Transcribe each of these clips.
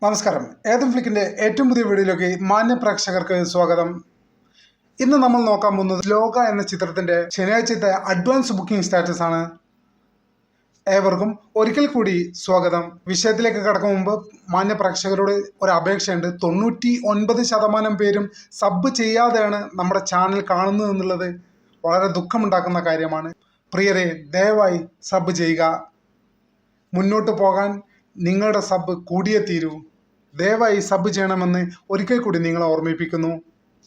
നമസ്കാരം. ഏതം ഫ്ലിക്കിന്റെ ഏറ്റവും പുതിയ വീഡിയോയിലേക്ക് മാന്യ പ്രേക്ഷകർക്ക് സ്വാഗതം. ഇന്ന് നമ്മൾ നോക്കാൻ പോകുന്നത് ലോക എന്ന ചിത്രത്തിന്റെ ശനിയാഴ്ചത്തെ അഡ്വാൻസ് ബുക്കിംഗ് സ്റ്റാറ്റസ് ആണ്. ഏവർക്കും ഒരിക്കൽ കൂടി സ്വാഗതം. വിഷയത്തിലേക്ക് കടക്കും മുമ്പ് മാന്യ പ്രേക്ഷകരോട് ഒരു അപേക്ഷയുണ്ട്. 99% പേരും സബ് ചെയ്യാതെയാണ് നമ്മുടെ ചാനൽ കാണുന്നത് എന്നുള്ളത് വളരെ ദുഃഖമുണ്ടാക്കുന്ന കാര്യമാണ്. പ്രിയരെ, ദയവായി സബ് ചെയ്യുക. മുന്നോട്ട് പോകാൻ നിങ്ങളുടെ സബ് കൂടിയേ തീരൂ. ദയവായി സബ് ചെയ്യണമെന്ന് ഒരിക്കൽ കൂടി നിങ്ങളെ ഓർമ്മിപ്പിക്കുന്നു.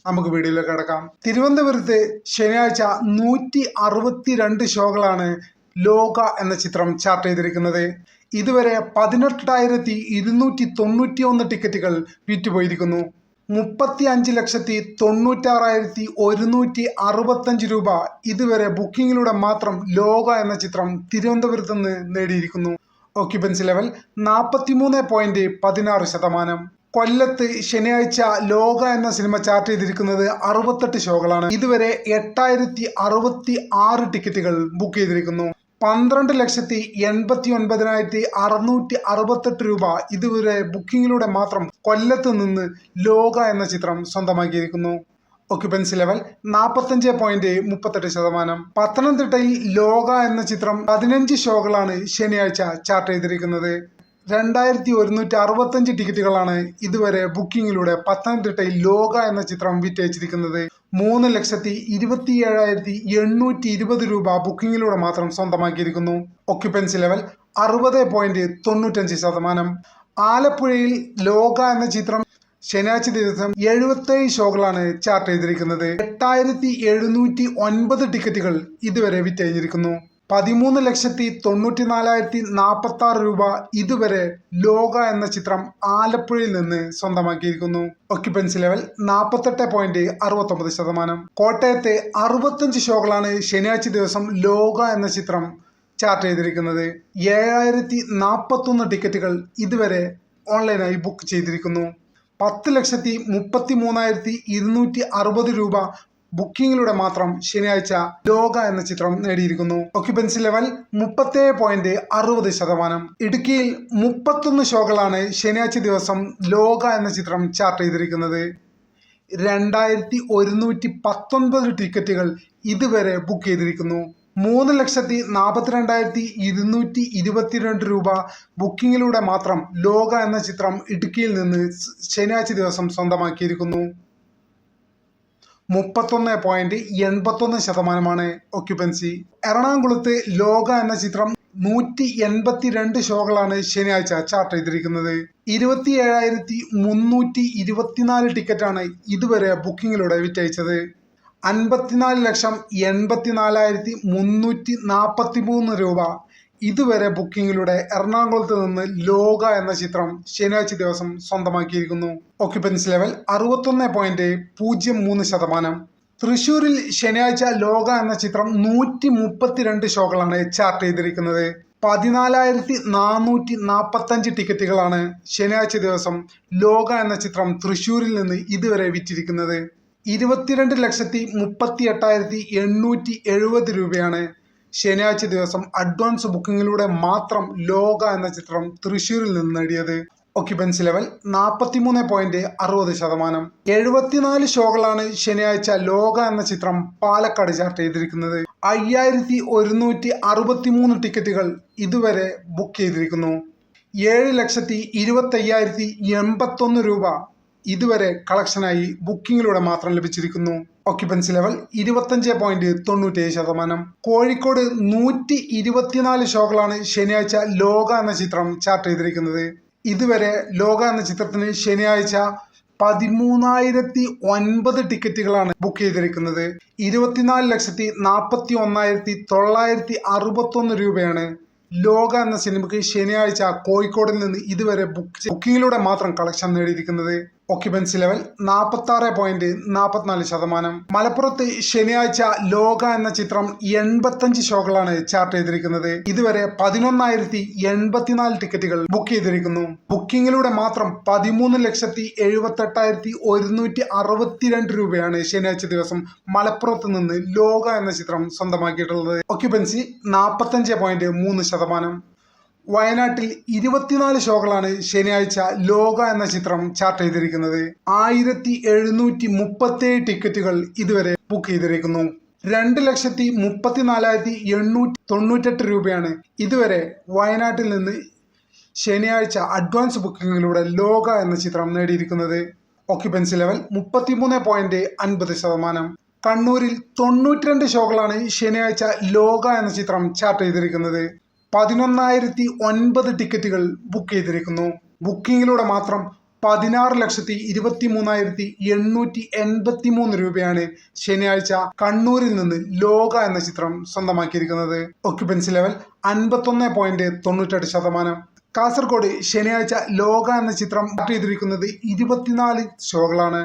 നമുക്ക് വീഡിയോയിലേക്ക് കിടക്കാം. തിരുവനന്തപുരത്ത് ശനിയാഴ്ച 162 ഷോകളാണ് ലോക എന്ന ചിത്രം ചാർട്ട് ചെയ്തിരിക്കുന്നത്. ഇതുവരെ 18,291 ടിക്കറ്റുകൾ വിറ്റുപോയിരിക്കുന്നു. 35,96,165 രൂപ ഇതുവരെ ബുക്കിങ്ങിലൂടെ മാത്രം ലോക എന്ന ചിത്രം തിരുവനന്തപുരത്ത് നിന്ന് നേടിയിരിക്കുന്നു. Occupancy level 43.16%. കൊല്ലത്ത് ശനിയാഴ്ച ലോക എന്ന സിനിമ ചാർട്ട് ചെയ്തിരിക്കുന്നത് 68 ഷോകളാണ്. ഇതുവരെ 8,066 ടിക്കറ്റുകൾ ബുക്ക് ചെയ്തിരിക്കുന്നു. 12,89,668 രൂപ ഇതുവരെ ബുക്കിങ്ങിലൂടെ മാത്രം കൊല്ലത്ത് നിന്ന് ലോക എന്ന ചിത്രം സ്വന്തമാക്കിയിരിക്കുന്നു. Occupancy level 45.38%. പത്തനംതിട്ടയിൽ ലോക എന്ന ചിത്രം 15 ഷോകളാണ് ശനിയാഴ്ച ചാർട്ട് ചെയ്തിരിക്കുന്നത്. 2,165 ടിക്കറ്റുകളാണ് ഇതുവരെ ബുക്കിങ്ങിലൂടെ പത്തനംതിട്ടയിൽ ലോക എന്ന ചിത്രം വിറ്റയച്ചിരിക്കുന്നത്. 3,27,820 രൂപ ബുക്കിങ്ങിലൂടെ മാത്രം സ്വന്തമാക്കിയിരിക്കുന്നു. Occupancy level 60.95%. ആലപ്പുഴയിൽ ലോക എന്ന ചിത്രം ശനിയാഴ്ച ദിവസം 77 ഷോകളാണ് ചാർട്ട് ചെയ്തിരിക്കുന്നത്. 8,709 ടിക്കറ്റുകൾ ഇതുവരെ വിറ്റഴിഞ്ഞിരിക്കുന്നു. 13,94,046 രൂപ ഇതുവരെ ലോക എന്ന ചിത്രം ആലപ്പുഴയിൽ നിന്ന് സ്വന്തമാക്കിയിരിക്കുന്നു. Occupancy level 48.69%. കോട്ടയത്തെ 65 ഷോകളാണ് ശനിയാഴ്ച ദിവസം ലോക എന്ന ചിത്രം ചാർട്ട് ചെയ്തിരിക്കുന്നത്. 7,041 ടിക്കറ്റുകൾ ഇതുവരെ ഓൺലൈനായി ബുക്ക് ചെയ്തിരിക്കുന്നു. 10,33,260 രൂപ ബുക്കിങ്ങിലൂടെ മാത്രം ശനിയാഴ്ച ലോക എന്ന ചിത്രം നേടിയിരിക്കുന്നു. Occupancy level 37.60%. ഇടുക്കിയിൽ 31 ഷോകളാണ് ശനിയാഴ്ച ദിവസം ലോക എന്ന ചിത്രം ചാർട്ട് ചെയ്തിരിക്കുന്നത്. 2,119 ടിക്കറ്റുകൾ ഇതുവരെ ബുക്ക് ചെയ്തിരിക്കുന്നു. 3,42,222 രൂപ ബുക്കിങ്ങിലൂടെ മാത്രം ലോക എന്ന ചിത്രം ഇടുക്കിയിൽ നിന്ന് ശനിയാഴ്ച ദിവസം സ്വന്തമാക്കിയിരിക്കുന്നു. 31.81% ഓക്യുപ്പൻസി. എറണാകുളത്ത് ലോക എന്ന ചിത്രം 182 ഷോകളാണ് ശനിയാഴ്ച ചാർട്ട് ചെയ്തിരിക്കുന്നത്. 27,324 ടിക്കറ്റാണ് ഇതുവരെ ബുക്കിങ്ങിലൂടെ വിറ്റയച്ചത്. 54,84,343 രൂപ ഇതുവരെ ബുക്കിങ്ങിലൂടെ എറണാകുളത്ത് നിന്ന് ലോക എന്ന ചിത്രം ശനിയാഴ്ച ദിവസം സ്വന്തമാക്കിയിരിക്കുന്നു. Occupancy level 61.03%. തൃശ്ശൂരിൽ ശനിയാഴ്ച ലോക എന്ന ചിത്രം 132 ഷോകളാണ് ചാർട്ട് ചെയ്തിരിക്കുന്നത്. 14,445 ടിക്കറ്റുകളാണ് ശനിയാഴ്ച ദിവസം ലോക എന്ന ചിത്രം തൃശ്ശൂരിൽ നിന്ന് ഇതുവരെ വിറ്റിരിക്കുന്നത്. 22,38,870 രൂപയാണ് ശനിയാഴ്ച ദിവസം അഡ്വാൻസ് ബുക്കിങ്ങിലൂടെ മാത്രം ലോക എന്ന ചിത്രം തൃശ്ശൂരിൽ നിന്ന് നേടിയത്. Occupancy level 43.60%. 74 ഷോകളാണ് ശനിയാഴ്ച ലോക എന്ന ചിത്രം പാലക്കാട് ചാർട്ട് ചെയ്തിരിക്കുന്നത്. 5,163 ടിക്കറ്റുകൾ ഇതുവരെ ബുക്ക് ചെയ്തിരിക്കുന്നു. 7,25,081 രൂപ ഇതുവരെ കളക്ഷനായി ബുക്കിങ്ങിലൂടെ മാത്രം ലഭിച്ചിരിക്കുന്നു. Occupancy level 25.97%. കോഴിക്കോട് 124 ഷോകളാണ് ശനിയാഴ്ച ലോക എന്ന ചിത്രം ചാർട്ട് ചെയ്തിരിക്കുന്നത്. ഇതുവരെ ലോക എന്ന ചിത്രത്തിന് ശനിയാഴ്ച 13,009 ടിക്കറ്റുകളാണ് ബുക്ക് ചെയ്തിരിക്കുന്നത്. 24,41,961 രൂപയാണ് ലോക എന്ന സിനിമയ്ക്ക് ശനിയാഴ്ച കോഴിക്കോടിൽ നിന്ന് ഇതുവരെ ബുക്കിങ്ങിലൂടെ മാത്രം കളക്ഷൻ നേടിയിരിക്കുന്നത്. Occupancy level 46.44%. മലപ്പുറത്ത് ശനിയാഴ്ച ലോക എന്ന ചിത്രം 85 ഷോകളാണ് ചാർട്ട് ചെയ്തിരിക്കുന്നത്. ഇതുവരെ 11,084 ടിക്കറ്റുകൾ ബുക്ക് ചെയ്തിരിക്കുന്നു. ബുക്കിങ്ങിലൂടെ മാത്രം 13,78,162 രൂപയാണ് ശനിയാഴ്ച ദിവസം മലപ്പുറത്ത് നിന്ന് ലോക എന്ന ചിത്രം സ്വന്തമാക്കിയിട്ടുള്ളത്. ഓക്യുപ്പൻസി 45.3%. വയനാട്ടിൽ 24 ഷോകളാണ് ശനിയാഴ്ച ലോക എന്ന ചിത്രം ചാർട്ട് ചെയ്തിരിക്കുന്നത്. 1737 ടിക്കറ്റുകൾ ഇതുവരെ ബുക്ക് ചെയ്തിരിക്കുന്നു. 2,34,898 രൂപയാണ് ഇതുവരെ വയനാട്ടിൽ നിന്ന് ശനിയാഴ്ച അഡ്വാൻസ് ബുക്കിങ്ങിലൂടെ ലോക എന്ന ചിത്രം നേടിയിരിക്കുന്നത്. Occupancy level 33.50%. കണ്ണൂരിൽ 92 ഷോകളാണ് ശനിയാഴ്ച ലോക എന്ന ചിത്രം ചാർട്ട് ചെയ്തിരിക്കുന്നത്. 11,009 ടിക്കറ്റുകൾ ബുക്ക് ചെയ്തിരിക്കുന്നു. ബുക്കിങ്ങിലൂടെ മാത്രം 16,23,883 രൂപയാണ് ശനിയാഴ്ച കണ്ണൂരിൽ നിന്ന് ലോക എന്ന ചിത്രം സ്വന്തമാക്കിയിരിക്കുന്നത്. Occupancy level 51.98%. കാസർഗോഡ് ശനിയാഴ്ച ലോക എന്ന ചിത്രം ചാർട്ട് ചെയ്തിരിക്കുന്നത് 24 ഷോകളാണ്.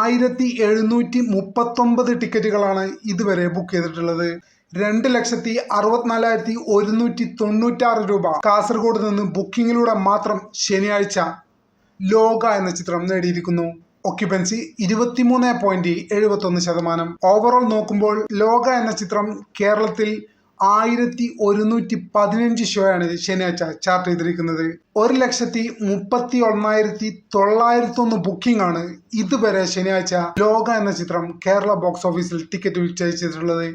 1,739 ടിക്കറ്റുകളാണ് ഇതുവരെ ബുക്ക് ചെയ്തിട്ടുള്ളത്. 2,64,196 രൂപ കാസർഗോഡ് നിന്ന് ബുക്കിങ്ങിലൂടെ മാത്രം ശനിയാഴ്ച ലോക എന്ന ചിത്രം നേടിയിരിക്കുന്നു. ഓക്യുപ്പൻസി 23.71%. ഓവറോൾ നോക്കുമ്പോൾ ലോക എന്ന ചിത്രം കേരളത്തിൽ 1,115 ഷോയാണ് ശനിയാഴ്ച ചാർട്ട് ചെയ്തിരിക്കുന്നത്. 1,31,901 ബുക്കിംഗ് ആണ് ഇതുവരെ ശനിയാഴ്ച ലോക എന്ന ചിത്രം കേരള ബോക്സ് ഓഫീസിൽ ടിക്കറ്റ് വിറ്റഴിച്ചിട്ടുള്ളത്.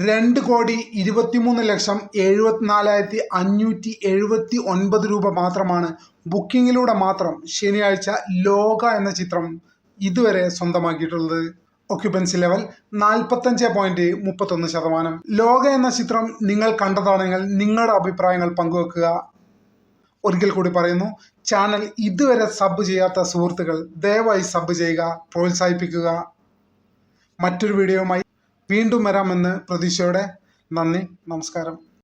2,23,74,579 രൂപ മാത്രമാണ് ബുക്കിങ്ങിലൂടെ മാത്രം ശനിയാഴ്ച ലോക എന്ന ചിത്രം ഇതുവരെ സ്വന്തമാക്കിയിട്ടുള്ളത്. Occupancy level 45.31%. ലോക എന്ന ചിത്രം നിങ്ങൾ കണ്ടതാണെങ്കിൽ നിങ്ങളുടെ അഭിപ്രായങ്ങൾ പങ്കുവെക്കുക. ഒരിക്കൽ കൂടി പറയുന്നു, ചാനൽ ഇതുവരെ സബ് ചെയ്യാത്ത സുഹൃത്തുക്കൾ ദയവായി സബ് ചെയ്യുക, പ്രോത്സാഹിപ്പിക്കുക. മറ്റൊരു വീഡിയോയുമായി വീണ്ടും വരാമെന്ന് പ്രതീക്ഷയോടെ. നന്ദി, നമസ്കാരം.